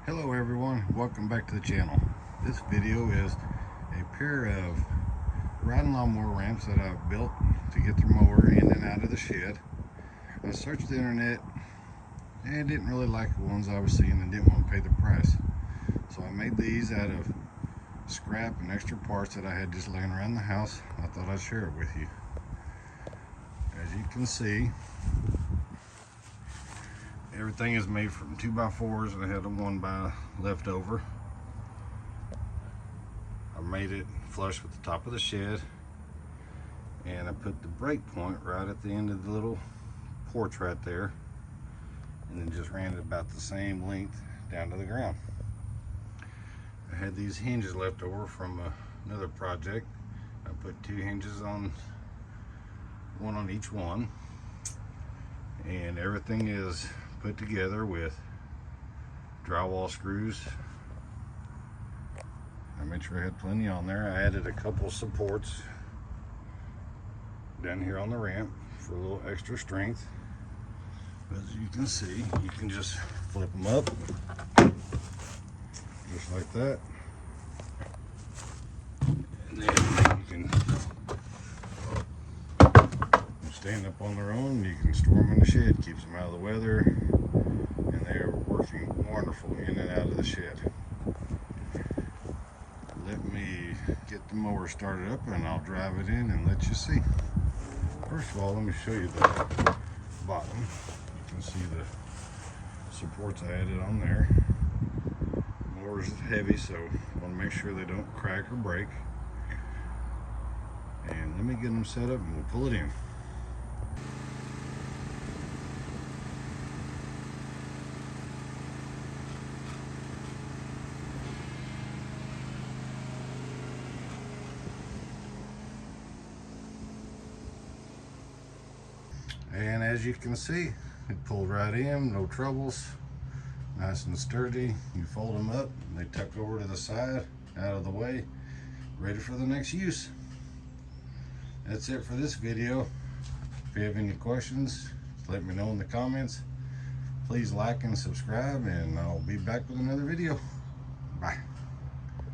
Hello everyone, welcome back to the channel. This video is a pair of riding lawnmower ramps that I've built to get the mower in and out of the shed. I searched the internet and didn't really like the ones I was seeing and didn't want to pay the price. So I made these out of scrap and extra parts that I had just laying around the house. I thought I'd share it with you. As you can see, everything is made from 2x4s and I had a 1x left over. I made it flush with the top of the shed, and I put the brake point right at the end of the little porch right there, and then just ran it about the same length down to the ground. I had these hinges left over from another project. I put 2 hinges on, one on each one, and everything is put together with drywall screws. I made sure I had plenty on there. I added a couple supports down here on the ramp for a little extra strength. As you can see, you can just flip them up just like that, and then you can stand up on their own. You can store them in the shed, keeps them out of the weather, and they are working wonderful in and out of the shed. Let me get the mower started up and I'll drive it in and let you see. First of all, let me show you the bottom. You can see the supports I added on there. The mower is heavy, so I want to make sure they don't crack or break. And let me get them set up and we'll pull it in. And as you can see, it pulled right in, no troubles, nice and sturdy. You fold them up, and they tuck over to the side, out of the way, ready for the next use. That's it for this video. If you have any questions, let me know in the comments. Please like and subscribe, and I'll be back with another video. Bye.